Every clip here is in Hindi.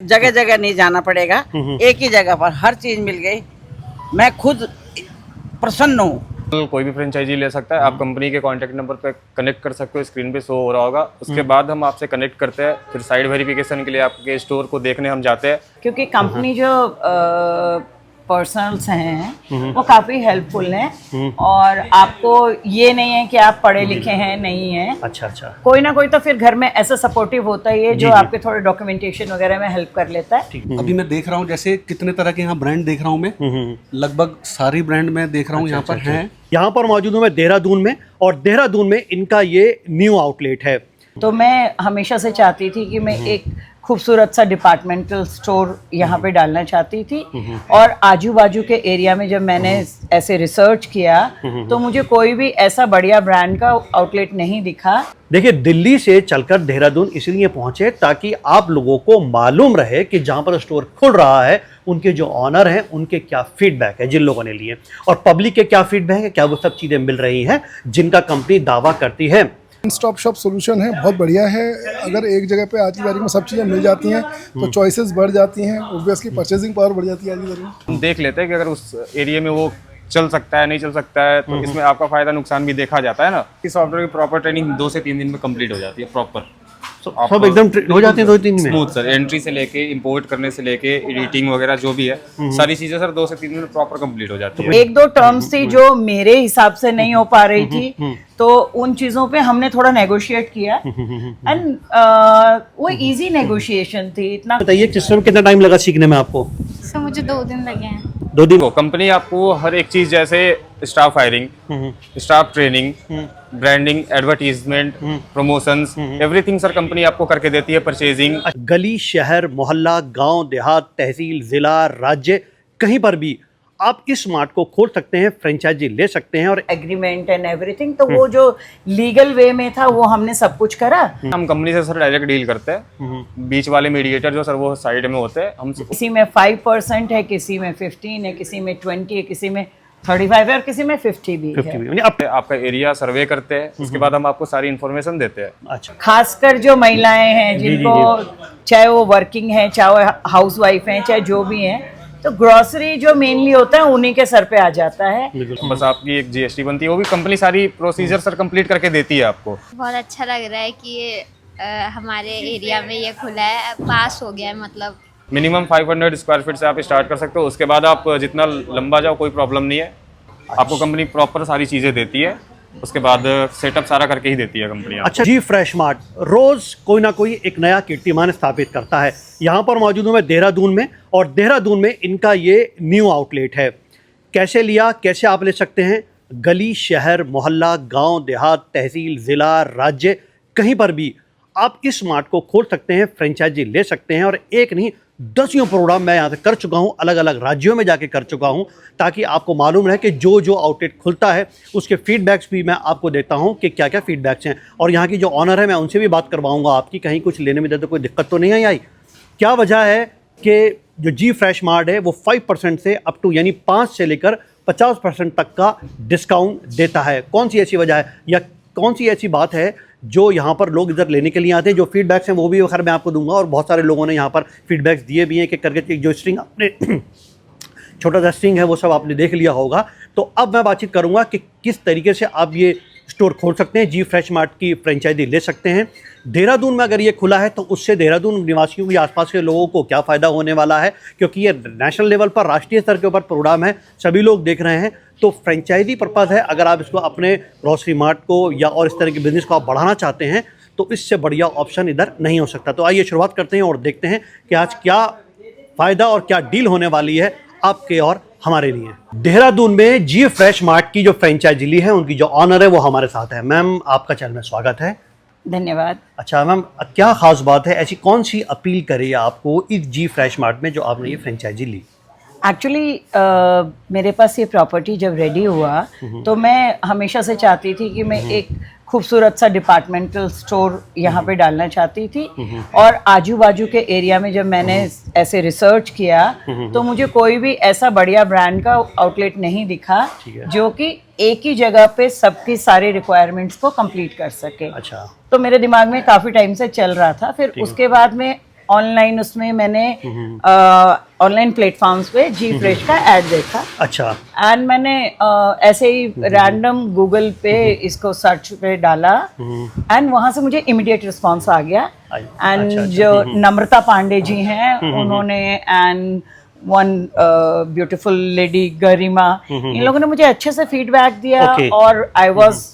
जगह जगह नहीं जाना पड़ेगा, एक ही जगह पर हर चीज मिल गई। मैं खुद प्रसन्न हूँ। कोई भी फ्रेंचाइजी ले सकता है। आप कंपनी के कॉन्टैक्ट नंबर पे कनेक्ट कर सकते हो, स्क्रीन पे शो हो रहा होगा। उसके बाद हम आपसे कनेक्ट करते हैं, फिर साइड वेरिफिकेशन के लिए आपके स्टोर को देखने हम जाते हैं। क्योंकि कंपनी जो पर्सनल्स हैं वो काफ़ी हेल्पफुल हैं, और आपको ये नहीं है कि आप पढ़े लिखे हैं नहीं हैं। अच्छा अच्छा। कोई ना कोई तो फिर घर में ऐसा सपोर्टिव होता ही है जो आपके थोड़े डॉक्यूमेंटेशन वगैरह में हेल्प कर लेता है। अभी मैं देख रहा हूँ जैसे कितने तरह के यहाँ ब्रांड देख रहा हूँ मैं, लगभग सारी ब्रांड मैं देख रहा हूँ यहाँ पर हैं। यहाँ पर मौजूद हूँ मैं देहरादून में, और देहरादून में इनका ये न्यू आउटलेट है। तो मैं हमेशा से चाहती थी कि मैं एक खूबसूरत सा डिपार्टमेंटल स्टोर यहाँ पे डालना चाहती थी, और आजू बाजू के एरिया में जब मैंने ऐसे रिसर्च किया तो मुझे कोई भी ऐसा बढ़िया ब्रांड का आउटलेट नहीं दिखा। देखिए, दिल्ली से चलकर देहरादून इसलिए पहुंचे ताकि आप लोगों को मालूम रहे कि जहां पर स्टोर खुल रहा है उनके जो ऑनर हैं उनके क्या फीडबैक है जिन लोगों ने लिए, और पब्लिक के क्या फीडबैक है, क्या वो सब चीज़ें मिल रही हैं जिनका कंपनी दावा करती है। वन स्टॉप शॉप सोल्यूशन है, बहुत बढ़िया है। अगर एक जगह पे आज की तारीख में सब चीज़ें मिल जाती हैं तो चॉइसेस बढ़ जाती हैं, ऑब्वियसली परचेजिंग पावर बढ़ जाती है आज की तारीख में। हम देख लेते हैं कि अगर उस एरिया में वो चल सकता है नहीं चल सकता है, तो इसमें आपका फायदा नुकसान भी देखा जाता है ना। इस सॉफ्टवेयर की प्रॉपर ट्रेनिंग 2 से 3 दिन में कंप्लीट हो जाती है प्रॉपर। सब एकदम हो जाते हैं 2-3 दिन में। स्मूथ सर, एंट्री से लेके इंपोर्ट करने से लेके एडिटिंग वगैरह जो भी है सारी चीजें सर 2 से 3 दिन में प्रॉपर कंप्लीट हो जाती है। एक दो टर्म्स थी जो मेरे हिसाब से नहीं हो पा रही थी, तो उन चीज़ों पे हमने थोड़ा नेगोशिएट किया, एंड वो इजी नेगोशिएशन थी। इतना बताइए, सिस्टम कितना टाइम लगा सीखने में आपको? सर मुझे 2 दिन लगे हैं। 2 दिन। कंपनी आपको हर एक चीज जैसे staff hiring, staff training, branding, advertisement, promotions, everything sir company आपको करके देती है। परचेजिंग, गली, शहर, मोहल्ला, गांव, देहात, तहसील, जिला, राज्य, कहीं पर भी आप इस मार्ट को खोल सकते हैं, फ्रेंचाइजी ले सकते हैं। और एग्रीमेंट एंड एवरीथिंग, तो वो जो लीगल वे में था वो हमने सब कुछ करा। हम कंपनी से सर डायरेक्ट डील करते हैं। बीच वाले मीडिएटर जो सर वो साइड में होते हैं। हम किसी में 5% है, किसी में 15 है, किसी में 20 है, किसी में 35 है, और किसी में 50 भी है। आपका एरिया सर्वे करते हैं, उसके बाद हम आपको सारी इन्फॉर्मेशन देते हैं। अच्छा, खासकर जो महिलाएं हैं जिनको चाहे वो वर्किंग है, चाहे हाउस वाइफ हैं, चाहे जो भी हैं, तो ग्रोसरी जो मेनली होता है उन्हीं के सर पे आ जाता है। बस आपकी एक जीएसटी बनती है, वो भी कंपनी सारी प्रोसीजर सर कंप्लीट करके देती है आपको। बहुत अच्छा लग रहा है कि ये हमारे एरिया में ये खुला है, पास हो गया है। मतलब मिनिमम 500 स्क्वायर फीट से आप स्टार्ट कर सकते हो, उसके बाद आप जितना लंबा जाओ कोई प्रॉब्लम नहीं है। आपको कंपनी प्रॉपर सारी चीज़ें देती है, उसके बाद सेटअप सारा करके ही देती है कंपनी। अच्छा जी, फ्रेश मार्ट रोज कोई ना कोई एक नया कीर्तिमान स्थापित करता है। यहाँ पर मौजूद हूँ मैं देहरादून में, और देहरादून में इनका ये न्यू आउटलेट है। कैसे लिया, कैसे आप ले सकते हैं? गली, शहर, मोहल्ला, गांव, देहात, तहसील, ज़िला, राज्य, कहीं पर भी आप इस मार्ट को खोल सकते हैं, फ्रेंचाइजी ले सकते हैं। और एक नहीं, 10 प्रोग्राम मैं यहाँ से कर चुका हूँ, अलग अलग राज्यों में जाके कर चुका हूँ, ताकि आपको मालूम रहे कि जो जो आउटलेट खुलता है उसके फीडबैक्स भी मैं आपको देता हूँ कि क्या क्या फीडबैक्स हैं। और यहाँ की जो ऑनर है मैं उनसे भी बात करवाऊँगा आपकी, कहीं कुछ लेने में तो कोई दिक्कत तो नहीं आई। क्या वजह है कि जो जी फ्रेश मार्ट है वो 5% से अप टू यानी 5 से लेकर 50% तक का डिस्काउंट देता है? कौन सी ऐसी वजह है, या कौन सी ऐसी बात है जो यहाँ पर लोग इधर लेने के लिए आते हैं? जो फीडबैक्स हैं वो भी खैर मैं आपको दूंगा, और बहुत सारे लोगों ने यहाँ पर फीडबैक्स दिए भी हैं कि करके जो स्ट्रिंग आपने छोटा सा स्ट्रिंग है वो सब आपने देख लिया होगा। तो अब मैं बातचीत करूँगा कि किस तरीके से आप ये स्टोर खोल सकते हैं, जी फ्रेश मार्ट की फ्रेंचाइजी ले सकते हैं। देहरादून में अगर ये खुला है तो उससे देहरादून निवासियों के आसपास के लोगों को क्या फ़ायदा होने वाला है, क्योंकि ये नेशनल लेवल पर, राष्ट्रीय स्तर के ऊपर प्रोग्राम है, सभी लोग देख रहे हैं। तो फ्रेंचाइजी पर्पज़ है, अगर आप इसको अपने ग्रोसरी मार्ट को या और इस तरह के बिजनेस को आप बढ़ाना चाहते हैं तो इससे बढ़िया ऑप्शन इधर नहीं हो सकता। तो आइए शुरुआत करते हैं और देखते हैं कि आज क्या फ़ायदा और क्या डील होने वाली है आपके और हमारे लिए। देहरादून में जी फ्रेश मार्ट की जो फ्रेंचाइजी ली है उनकी जो ऑनर है वो हमारे साथ है। मैम, आपका चैनल में स्वागत है। धन्यवाद। अच्छा मैम, क्या खास बात है, ऐसी कौन सी अपील करी आपको इस जी फ्रेश मार्ट में जो आपने ये फ्रेंचाइजी ली? एक्चुअली मेरे पास ये प्रॉपर्टी जब रेडी हुआ तो मैं हमेशा से चाहती थी कि मैं एक खूबसूरत सा डिपार्टमेंटल स्टोर यहाँ पे डालना चाहती थी, और आजू बाजू के एरिया में जब मैंने ऐसे रिसर्च किया तो मुझे कोई भी ऐसा बढ़िया ब्रांड का आउटलेट नहीं दिखा जो कि एक ही जगह पे सबकी सारे रिक्वायरमेंट्स को कंप्लीट कर सके। अच्छा। तो मेरे दिमाग में काफ़ी टाइम से चल रहा था। फिर उसके बाद में ऑनलाइन उसमें मैंने ऑनलाइन प्लेटफॉर्म्स पे जी फ्रेश का ऐड देखा अच्छा एंड मैंने ऐसे ही रैंडम गूगल पे इसको सर्च पे डाला एंड वहां से मुझे इमीडिएट रिस्पांस आ गया एंड अच्छा, जो नम्रता पांडे जी हैं उन्होंने एंड वन ब्यूटीफुल लेडी गरिमा इन लोगों ने मुझे अच्छे से फीडबैक दिया Okay. और आई वाज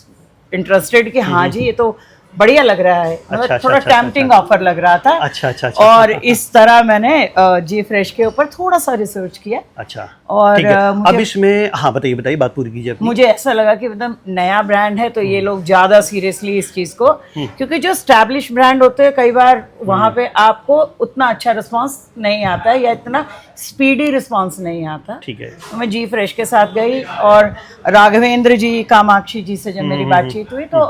इंटरेस्टेड कि हाँ जी ये तो बढ़िया लग रहा है मतलब अच्छा, थोड़ा अच्छा, टेम्पटिंग ऑफर लग रहा था अच्छा, और इस तरह मैंने जी फ्रेश के ऊपर थोड़ा सा रिसर्च किया अच्छा और ठीक है। मुझे अब इसमें हाँ बताइए बताइए, बात पूरी कीजिए अपनी। मुझे ऐसा लगा कि मतलब नया ब्रांड है तो ये लोग ज्यादा सीरियसली इस चीज को क्योंकि जो स्टैब्लिश ब्रांड होते हैं कई बार वहां पे आपको उतना अच्छा रिस्पांस नहीं आता है या इतना स्पीडी रिस्पांस नहीं आता। ठीक है। तो मैं जी फ्रेश के साथ गई और राघवेंद्र जी कामाक्षी जी से जब मेरी बातचीत हुई तो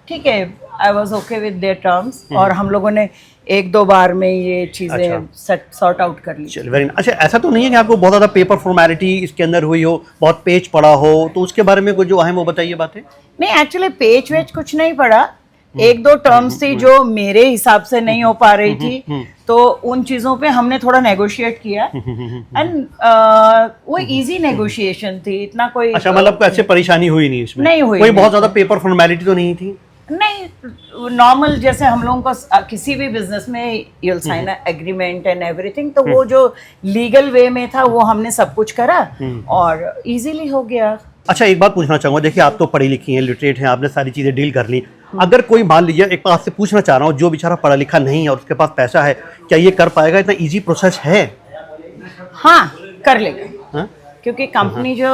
ठीक है I was okay with their terms और हम लोगों ने एक दो बार में ये चीजें सॉर्ट आउट कर ली। चलिए वेरी अच्छा, ऐसा तो नहीं है कि आपको बहुत ज़्यादा पेपर फॉर्मेलिटी इसके अंदर हुई हो, बहुत पेज पड़ा हो, तो उसके बारे में कुछ जो अहम वो बताइए बातें। नहीं एक्चुअली पेज वेज कुछ नहीं पड़ा, एक दो टर्म्स थी जो मेरे हिसाब से नहीं हो पा रही थी तो उन चीजों पे हमने थोड़ा नेगोशिएट किया एंड वो इजी नेगोशिएशन थी, इतना कोई अच्छा मतलब ऐसे परेशानी हुई नहीं इसमें? नहीं हुई, कोई नहीं। बहुत ज़्यादा पेपर फॉर्मेलिटी तो नहीं थी? नहीं नॉर्मल जैसे हम लोगों को किसी भी बिजनेस में you'll sign agreement and everything तो वो जो लीगल वे में था वो हमने सब कुछ करा और इजीली हो गया। अच्छा एक बात पूछना चाहूँगा, देखिए आप तो पढ़ी लिखी हैं, लिटरेट हैं, आपने सारी चीज़ें डील कर ली, अगर कोई मान लीजिए एक बात आपसे पूछना चाह रहा हूँ जो बेचारा पढ़ा लिखा नहीं है और उसके पास पैसा है, क्या ये कर पाएगा? इतना इजी प्रोसेस है? हाँ कर लेगा हाँ? क्योंकि कंपनी जो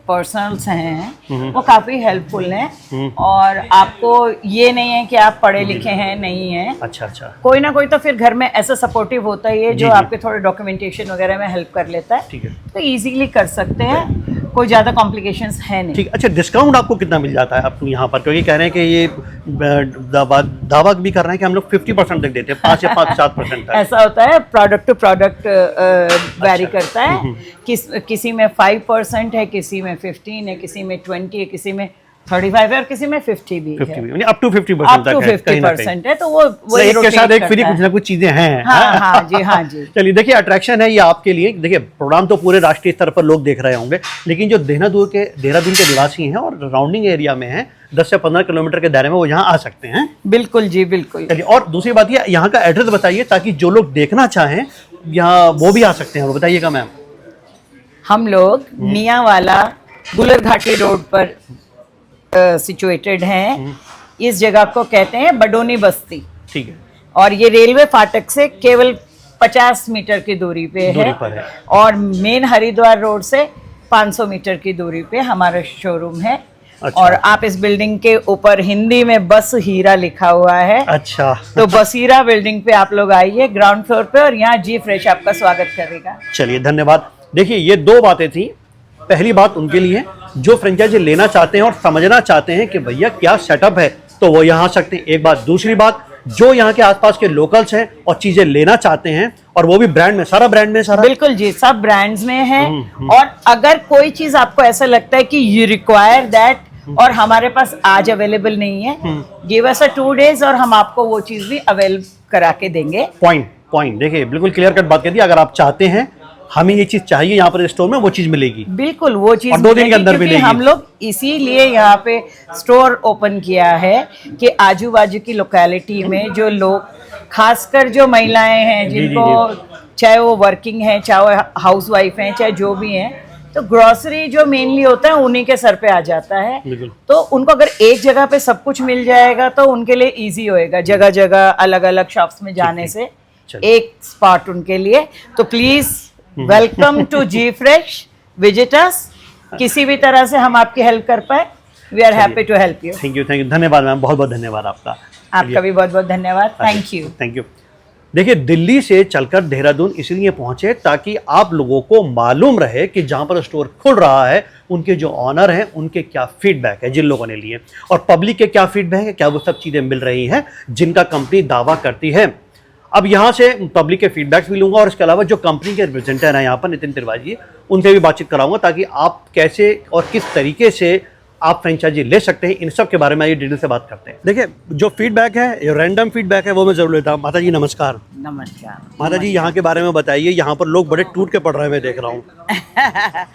पर्सनल्स हैं वो काफ़ी हेल्पफुल हैं और आपको ये नहीं है कि आप पढ़े लिखे हैं नहीं हैं, अच्छा अच्छा कोई ना कोई तो फिर घर में ऐसा सपोर्टिव होता ही है जो जी। आपके थोड़े डॉक्यूमेंटेशन वगैरह में हेल्प कर लेता है, ठीक है। तो इजीली कर सकते हैं, कोई ज़्यादा कॉम्प्लिकेशंस है नहीं। ठीक। अच्छा डिस्काउंट आपको कितना मिल जाता है आप यहाँ पर, क्योंकि कह रहे हैं कि ये दावा भी कर रहे हैं कि हम लोग 50% तक देते हैं, 5 या 7% तक। ऐसा होता है प्रोडक्ट टू प्रोडक्ट वैरी करता है, किसी में 5% है, किसी में 15 है, किसी में 20 है, किसी में 35 है और किसी में 50 भी 50 है, भी, यानी अप टू 50% अप टू तक है, कहीं ना कहीं। 50% है तो वो एक के साथ एक फ्री rotate कुछ ना कुछ चीजें हैं। हाँ हाँ जी हाँ जी। चलिए देखिए अट्रैक्शन है ये आपके लिए, देखिए प्रोग्राम तो पूरे राष्ट्रीय स्तर पर लोग देख रहे होंगे, लेकिन जो देहरादून के निवासी हैं और राउंडिंग एरिया में हैं 10 से 15 किलोमीटर के दायरे में, वो यहाँ आ सकते हैं। बिल्कुल जी बिल्कुल। चलिए और दूसरी बात ये यहाँ का एड्रेस बताइए ताकि जो लोग देखना चाहें यहाँ वो भी आ सकते हैं, वो बताइएगा मैम। हम लोग मियांवाला गुलर घाटी रोड पर सिचुएटेड हैं, इस जगह को कहते हैं बडोनी बस्ती ठीक है। और ये रेलवे फाटक से केवल 50 मीटर की दूरी पे पर है। और मेन हरिद्वार रोड से 500 मीटर की दूरी पे हमारा शोरूम है। अच्छा। और आप इस बिल्डिंग के ऊपर हिंदी में बस हीरा लिखा हुआ है, अच्छा तो बसीरा बिल्डिंग पे आप लोग आइए ग्राउंड फ्लोर पे और यहाँ जी फ्रेश आपका स्वागत करेगा। चलिए धन्यवाद। देखिए ये दो बातें थी, पहली बात उनके लिए जो फ्रेंचाइजी लेना चाहते हैं और समझना चाहते हैं कि भैया क्या सेटअप है तो वो यहाँ आ सकते हैं, एक बात। दूसरी बात जो यहाँ के आसपास के लोकल्स हैं और चीजें लेना चाहते हैं और वो भी ब्रांड में, सारा ब्रांड में, सारा बिल्कुल जी सब ब्रांड्स में है। और अगर कोई चीज आपको ऐसा लगता है कि यू रिक्वायर दैट और हमारे पास आज अवेलेबल नहीं है, गिव अस अ 2 days और हम आपको वो चीज भी अवेल करा के देंगे। पॉइंट देखिए बिल्कुल क्लियर कट बात कर दी, अगर आप चाहते हैं हमें ये चीज चाहिए यहाँ पर स्टोर में, वो चीज मिलेगी, बिल्कुल वो चीज और 2 दिन के अंदर क्योंकि मिलेगी। हम लोग इसीलिए यहाँ पे स्टोर ओपन किया है कि आजू बाजू की लोकेलिटी में जो लोग, खासकर जो महिलाएं हैं जी, जी, जिनको चाहे वो वर्किंग है, चाहे वो हाउस वाइफ हैं, चाहे जो भी हैं, तो ग्रोसरी जो मेनली होता है उन्हीं के सर पे आ जाता है। बिल्कुल। तो उनको अगर एक जगह पे सब कुछ मिल जाएगा तो उनके लिए इजी होएगा, जगह जगह अलग अलग शॉप्स में जाने से चलिए। एक स्पॉट उनके लिए। तो please welcome to G Fresh, visit us, किसी भी तरह से हम आपकी हेल्प कर पाए, we are happy to help you. Thank you, धन्यवाद मैम, बहुत बहुत धन्यवाद आपका। आपका भी बहुत बहुत धन्यवाद, थैंक यू। Thank you. देखिए दिल्ली से चलकर देहरादून इसलिए पहुंचे ताकि आप लोगों को मालूम रहे कि जहां पर स्टोर खुल रहा है उनके जो ऑनर हैं उनके क्या फीडबैक है, जिन लोगों ने लिए, और पब्लिक के क्या फीडबैक है, क्या वो सब चीज़ें मिल रही हैं जिनका कंपनी दावा करती है। अब यहाँ से पब्लिक के फीडबैक्स भी लूँगा और इसके अलावा जो कंपनी के रिप्रेजेंटेटिव हैं यहाँ पर नितिन तिवारी जी, उनसे भी बातचीत कराऊंगा ताकि आप कैसे और किस तरीके से आप फ्रेंचाइजी ले सकते हैं, इन सब के बारे में ये डिटेल से बात करते हैं। देखिए, जो फीडबैक है, ये रैंडम फीडबैक है, वो मैं जरूर लेता हूँ। माता जी नमस्कार। नमस्कार। माता जी, यहाँ के बारे में बताइए। यहाँ पर लोग बड़े टूट के पड़ रहे हैं, मैं देख रहा हूँ।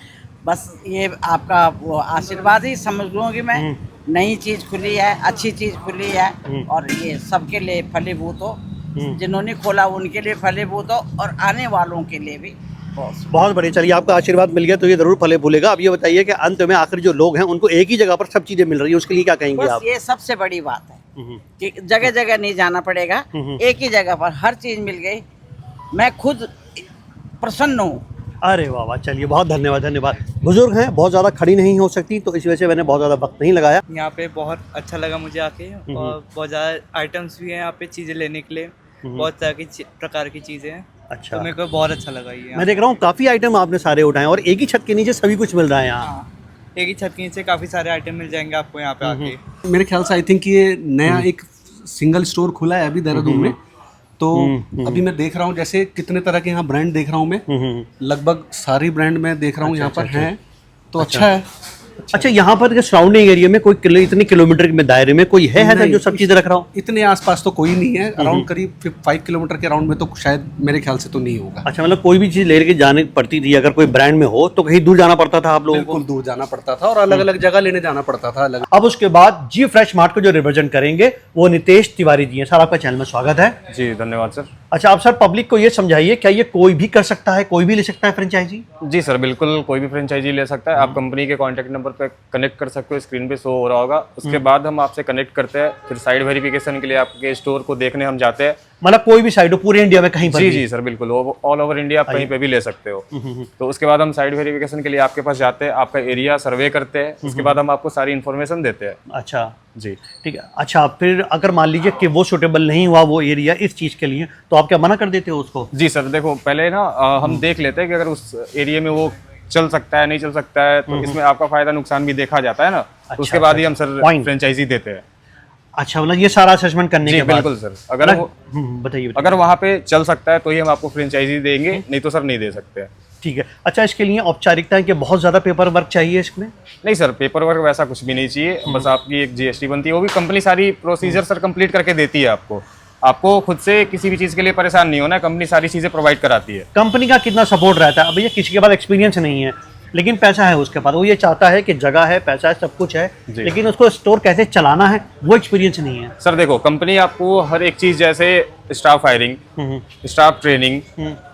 बस ये आपका वो आशीर्वाद ही समझ लूँ कि मैं नई चीज़ खुली है, अच्छी चीज़ खुली है और ये सबके लिए फलीभूत हो, जिन्होंने खोला उनके लिए फलीभूत हो और आने वालों के लिए भी बहुत बढ़िया। चलिए, आपका आशीर्वाद मिल गया तो ये जरूर फले फूलेगा। अब ये बताइए कि अंत में आखिर जो लोग हैं उनको एक ही जगह पर सब चीजें मिल रही है, उसके लिए क्या कहेंगे बस आप? ये सबसे बड़ी बात है कि जगह जगह नहीं जाना पड़ेगा, एक ही जगह पर हर चीज़ मिल गई। मैं खुद प्रसन्न हूँ। अरे वाह वाह, चलिए बहुत धन्यवाद धन्यवाद। बुजुर्ग हैं, बहुत ज़्यादा खड़ी नहीं हो सकती, तो इस वजह से मैंने बहुत ज़्यादा वक्त नहीं लगाया। यहाँ पे बहुत अच्छा लगा मुझे आके और बहुत ज़्यादा आइटम्स भी हैं यहाँ पे चीज़ें लेने के लिए, बहुत तरह की प्रकार की चीज़ें हैं। अच्छा, तो मेरे को बहुत अच्छा लगा ये। मैं देख रहा हूँ काफ़ी आइटम आपने सारे उठाए और एक ही छत के नीचे सभी कुछ मिल रहा है यहाँ। हाँ, एक ही छत के नीचे काफ़ी सारे आइटम मिल जाएंगे आपको यहाँ पे आके। मेरे ख्याल से आई थिंक ये नया एक सिंगल स्टोर खुला है अभी देहरादून में। तो अभी मैं देख रहा हूँ जैसे कितने तरह के यहाँ ब्रांड देख रहा हूँ मैं, लगभग सारी ब्रांड मैं देख रहा हूँ यहाँ पर हैं, तो अच्छा है। अच्छा, यहाँ पर के सराउंडिंग एरिया में कोई इतने किलोमीटर में दायरे में कोई है नहीं, जो सब चीज़ें रख रहा हूँ? इतने आसपास तो कोई नहीं है। अराउंड करीब 5 किलोमीटर के अराउंड में तो शायद मेरे ख्याल से तो नहीं होगा। अच्छा, मतलब कोई भी चीज़ लेके जाने पड़ती थी, अगर कोई ब्रांड में हो तो कहीं दूर जाना पड़ता था आप लोगों को? बिल्कुल दूर जाना पड़ता था और अलग अलग जगह लेने जाना पड़ता था अलग। अब उसके बाद जी फ्रेश मार्ट को जो रिप्रेजेंट करेंगे वो नितेश तिवारी जी हैं। सर, आपका चैनल में स्वागत है। जी धन्यवाद सर। अच्छा, आप सर पब्लिक को ये समझाइए, क्या ये कोई भी कर सकता है, कोई भी ले सकता है फ्रेंचाइजी? जी सर, बिल्कुल कोई भी फ्रेंचाइजी ले सकता है। आप कंपनी के कॉन्टैक्ट नंबर पर कनेक्ट कर सकते हो, स्क्रीन पे शो हो रहा होगा। उसके बाद हम आपसे कनेक्ट करते हैं, फिर साइड वेरिफिकेशन के लिए आपके स्टोर को देखने हम जाते हैं। मतलब कोई भी साइड हो पूरे इंडिया में कहीं पर जी भी? जी सर, बिल्कुल ऑल ओवर इंडिया आप कहीं पे भी ले सकते हो। तो उसके बाद हम साइड वेरिफिकेशन के लिए आपके पास जाते हैं, आपका एरिया सर्वे करते हैं, उसके बाद हम आपको सारी इन्फॉर्मेशन देते हैं। अच्छा जी ठीक है। अच्छा, फिर अगर मान लीजिए कि वो सूटेबल नहीं हुआ वो एरिया इस चीज़ के लिए, तो आप क्या मना कर देते हो उसको? जी सर, देखो पहले ना हम देख लेते हैं कि अगर उस एरिया में वो चल सकता है नहीं चल सकता है, तो इसमें आपका फायदा नुकसान भी देखा जाता है ना। तो उसके बाद ही हम सर फ्रेंचाइजी देते हैं। अच्छा, मतलब ये सारा असेसमेंट करने के बाद? बिल्कुल सर, अगर बताइए। अगर वहाँ पे चल सकता है तो ही हम आपको फ्रेंचाइजी देंगे, नहीं तो सर नहीं दे सकते हैं। ठीक है। अच्छा, इसके लिए औपचारिकताएं कि बहुत ज़्यादा पेपर वर्क चाहिए इसमें? नहीं सर, पेपर वर्क वैसा कुछ भी नहीं चाहिए, बस आपकी एक जीएसटी बनती है, वो भी कंपनी सारी प्रोसीजर सर कंप्लीट करके देती है आपको। आपको खुद से किसी भी चीज़ के लिए परेशान नहीं होना है, कंपनी सारी चीज़ें प्रोवाइड कराती है। कंपनी का कितना सपोर्ट रहता है? अब ये किसी के पास एक्सपीरियंस नहीं है लेकिन पैसा है उसके पास, वो ये चाहता है कि जगह है, पैसा है, सब कुछ है, लेकिन उसको स्टोर कैसे चलाना है वो एक्सपीरियंस नहीं है। सर देखो, कंपनी आपको हर एक चीज़ जैसे staff hiring, staff training,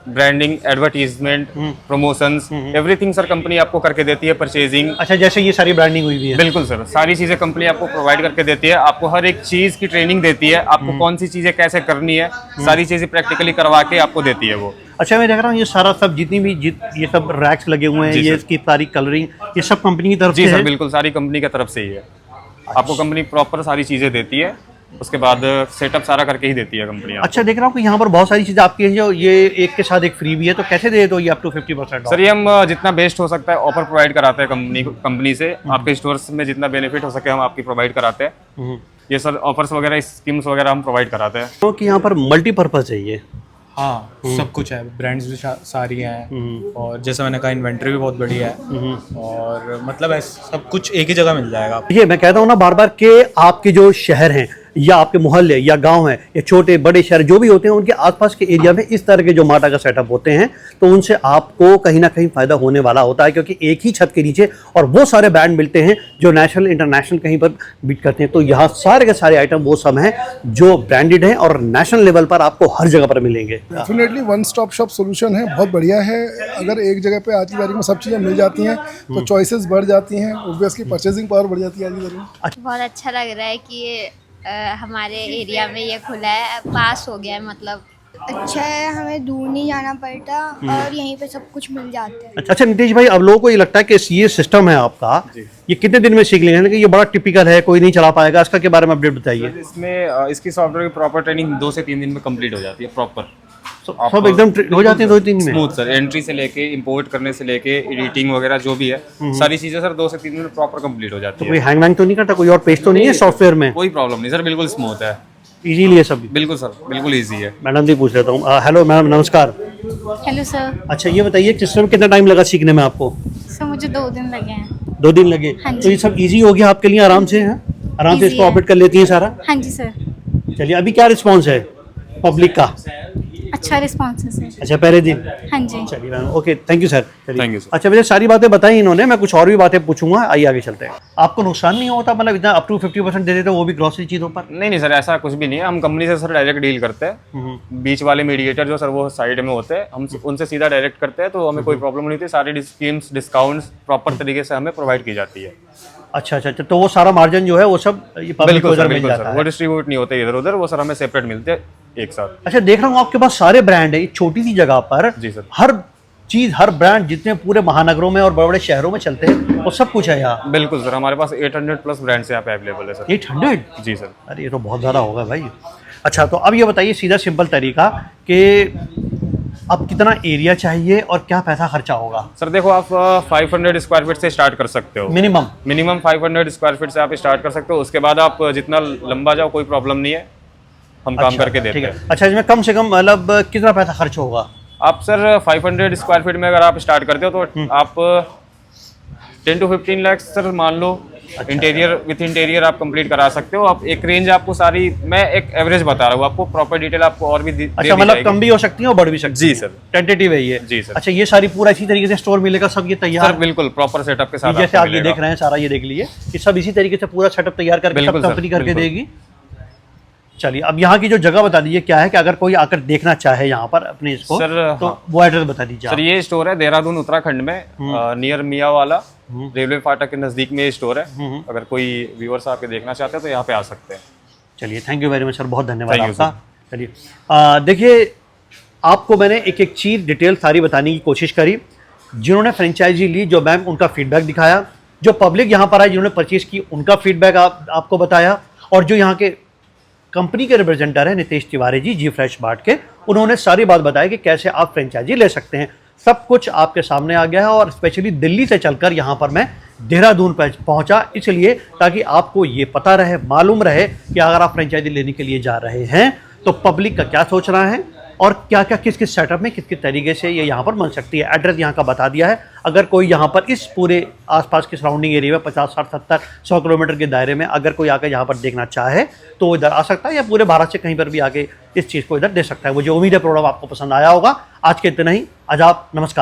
branding, advertisement, promotions, everything sir company आपको करके देती है। परचेजिंग, अच्छा, जैसे ये सारी ब्रांडिंग हुई भी है? बिल्कुल सर, सारी चीज़ें कंपनी आपको प्रोवाइड करके देती है। आपको हर एक चीज़ की ट्रेनिंग देती है, आपको कौन सी चीज़ें कैसे करनी है, सारी चीज़ें प्रैक्टिकली करवा के आपको देती है वो। अच्छा, मैं देख रहा हूँ ये सारा सब जितनी भी ये सब रैक्स लगे हुए हैं, ये इसकी सारी कलरिंग, ये सब कंपनी की तरफ से जी सर, है? बिल्कुल सारी कंपनी की तरफ से ही है। आपको कंपनी प्रॉपर सारी चीज़ें देती है, उसके बाद सेटअप सारा करके ही देती है कंपनी। अच्छा, देख रहा हूँ कि यहाँ पर बहुत सारी चीज़ें आपकी हैं जो ये एक के साथ एक फ्री भी है, तो कैसे दे दो ये अप टू 50%? सर ये हम जितना बेस्ट हो सकता है ऑफर प्रोवाइड कराते हैं कंपनी से। आपके स्टोर्स में जितना बेनिफिट हो सके हम आपकी प्रोवाइड कराते हैं। ये सर ऑफर्स वगैरह, स्कीम्स वगैरह हम प्रोवाइड कराते हैं। तो कि यहाँ पर मल्टीपर्पज़ है ये? हाँ, सब कुछ है, ब्रांड्स भी सारी हैं और जैसे मैंने कहा इन्वेंट्री भी बहुत बढ़िया है और मतलब सब कुछ एक ही जगह मिल जाएगा। ये मैं कहता हूँ ना बार बार कि आपके जो शहर हैं या आपके मोहल्ले या गांव हैं या छोटे बड़े शहर जो भी होते हैं, उनके आसपास के एरिया में इस तरह के जो माटा का सेटअप होते हैं, तो उनसे आपको कहीं ना कहीं फ़ायदा होने वाला होता है, क्योंकि एक ही छत के नीचे और वो सारे ब्रांड मिलते हैं जो नेशनल इंटरनेशनल कहीं पर बीट करते हैं। तो यहाँ सारे के सारे आइटम वो सब हैं जो ब्रांडेड हैं और नेशनल लेवल पर आपको हर जगह पर मिलेंगे। Definitely one stop shop solution है, बहुत बढ़िया है। अगर एक जगह पे आज की तारीख में सब चीज़ें मिल जाती हैं तो चॉइसेस बढ़ जाती हैं, ऑब्वियसली परचेजिंग पावर बढ़ जाती है आज की तारीख में। बहुत अच्छा लग रहा है कि ये हमारे एरिया में ये खुला है, पास हो गया है मतलब। अच्छा है, हमें दूर नहीं जाना पड़ता और यहीं पे सब कुछ मिल जाता है। अच्छा नितेश भाई, अब लोगों को ये लगता है कि ये सिस्टम है आपका, ये कितने दिन में सीख लेंगे? लेकिन ये बड़ा टिपिकल है, कोई नहीं चला पाएगा, इसका के बारे में अपडेट बताइए। इसमें इसकी सॉफ्टवेयर की प्रॉपर ट्रेनिंग 2 से 3 दिन में कंप्लीट हो जाती है प्रॉपर। सब एकदम हो जाते हैं 2-3 दिन में? स्मूथ सर, एंट्री से लेके इंपोर्ट करने से लेके एडिटिंग वगैरह जो भी है, सारी चीजें सर 2 से 3 दिन में प्रॉपर कंप्लीट हो जाती तो है। कोई हैंग वैंग तो नहीं करता, कोई और पेज तो नहीं है सॉफ्टवेयर में? कोई प्रॉब्लम नहीं सर, बिल्कुल स्मूथ है, इजीली है सब? बिल्कुल सर, बिल्कुल इजी है। मैडम जी पूछ लेता हूँ। हेलो मैडम, नमस्कार। Hello sir. अच्छा, ये बताइए सिस्टम कितना टाइम लगा सीखने में आपको? सर मुझे 2 दिन लगे हैं। 2 दिन लगे। हाँ जी। तो ये सब इजी हो गया आपके लिए, आराम से हैं, आराम से Easy इसको है। ऑपरेट कर लेती हैं सारा। हाँ जी सर, चलिए, अभी क्या रिस्पॉन्स है पब्लिक का? अच्छा रिस्पॉन्स है सर। अच्छा, पहले दिन। हाँ जी। चलिए ma'am, okay, thank you sir. चलिए। Thank you, sir. अच्छा, मुझे सारी बातें बताई इन्होंने, मैं कुछ और भी बातें पूछूंगा, आइए आगे चलते हैं। आपको नुकसान नहीं होता, मतलब इतना अप टू 50% दे देते हो, वो भी ग्रॉसरी चीज़ों पर? नहीं सर, ऐसा कुछ भी नहीं है। हम कंपनी से सर डायरेक्ट डील करते हैं। बीच वाले मीडिएटर जो सर वो साइड में होते हैं, हम उनसे सीधा डायरेक्ट करते हैं, तो हमें कोई प्रॉब्लम नहीं होती। सारी स्कीम्स, डिस्काउंट्स प्रॉपर तरीके से हमें प्रोवाइड की जाती है। अच्छा, तो वो सारा मार्जिन जो है वो सब पब्लिक को बिल्कुल इधर सर, मिल बिल्कुल जाता सर, है। वो डिस्ट्रीब्यूट नहीं होते इधर उधर, वो सर हमें सेपरेट मिलते हैं एक साथ। अच्छा, देख रहा हूँ आपके पास सारे ब्रांड है, एक छोटी सी जगह पर जी सर। हर चीज, हर ब्रांड जितने पूरे महानगरों में और बड़े बड़े शहरों में चलते हैं, वो सब कुछ है यहाँ। बिल्कुल सर, हमारे पास 800 प्लस ब्रांड्स यहाँ पे अवेलेबल है सर। 800? जी सर। अरे ये तो बहुत ज़्यादा होगा भाई। अच्छा, तो अब ये बताइए सीधा सिंपल तरीका कि अब कितना एरिया चाहिए और क्या पैसा खर्चा होगा? सर देखो, आप 500 स्क्वायर फीट से स्टार्ट कर सकते हो। मिनिमम 500 स्क्वायर फीट से आप स्टार्ट कर सकते हो। उसके बाद आप जितना लंबा जाओ कोई प्रॉब्लम नहीं है, हम काम करके देते ठीक है। हैं। अच्छा, इसमें कम से कम मतलब कितना पैसा खर्च होगा? आप सर 500 स्क्वायर फीट में अगर आप स्टार्ट करते हो तो आप 10 to 15 लाख सर मान लो। इंटीरियर विथ इंटीरियर आप कंप्लीट करा सकते हो। आप एक रेंज आपको सारी, मैं एक एवरेज बता रहा हूँ आपको, प्रॉपर डिटेल आपको और भी अच्छा, मतलब कम भी हो सकती है और बढ़ भी सकती जी है? सर। टेंटेटिव है ये? जी सर। अच्छा, ये सारी पूरा इसी तरीके से स्टोर मिलेगा सब, ये तैयार? सर बिल्कुल प्रॉपर सेटअप के साथ जैसे आपको आप ये मिलेगा। देख रहे हैं सारा, ये देख लीजिए, ये सब इसी तरीके से पूरा सेटअप तैयार करके सब बिल्कुल सर, कंपनी करके बिल्कुल। देगी। चलिए, अब यहाँ की जो जगह बता दीजिए क्या है, कि अगर कोई आकर देखना चाहे यहाँ पर अपने इसको, सर, तो हाँ। वो एड्रेस बता दीजिए सर आप। ये स्टोर है देहरादून उत्तराखंड में, नियर मियावाला रेलवे फाटक के नज़दीक में ये स्टोर है। अगर कोई व्यूअर्स आके देखना चाहते हैं तो यहाँ पे आ सकते हैं। चलिए, thank you very much sir, बहुत धन्यवाद Thank you, आपका। चलिए, देखिए, आपको मैंने एक एक चीज़ डिटेल सारी बताने की कोशिश करी। जिन्होंने फ्रेंचाइजी ली, जो मैम, उनका फीडबैक दिखाया, जो पब्लिक यहाँ पर आई जिन्होंने परचेज की, उनका फीडबैक आपको बताया, और जो यहाँ के कंपनी के रिप्रेजेंटर हैं नितेश तिवारी जी, जी फ्रेश मार्ट के, उन्होंने सारी बात बताई कि कैसे आप फ्रेंचाइजी ले सकते हैं। सब कुछ आपके सामने आ गया है, और स्पेशली दिल्ली से चलकर यहाँ पर मैं देहरादून पहुँचा, इसलिए ताकि आपको ये पता रहे, मालूम रहे कि अगर आप फ्रेंचाइजी लेने के लिए जा रहे हैं तो पब्लिक का क्या सोच रहा है, और क्या क्या किस किस सेटअप में किस किस तरीके से ये यहाँ पर बन सकती है। एड्रेस यहाँ का बता दिया है। अगर कोई यहाँ पर इस पूरे आसपास के सराउंडिंग एरिया में 50, 60, 70, 100 किलोमीटर के दायरे में अगर कोई आकर यहाँ पर देखना चाहे तो वो इधर आ सकता है, या पूरे भारत से कहीं पर भी आके इस चीज़ को इधर दे सकता है। मुझे उम्मीद है प्रोग्राम आपको पसंद आया होगा। आज के इतना ही, आदाब, नमस्कार।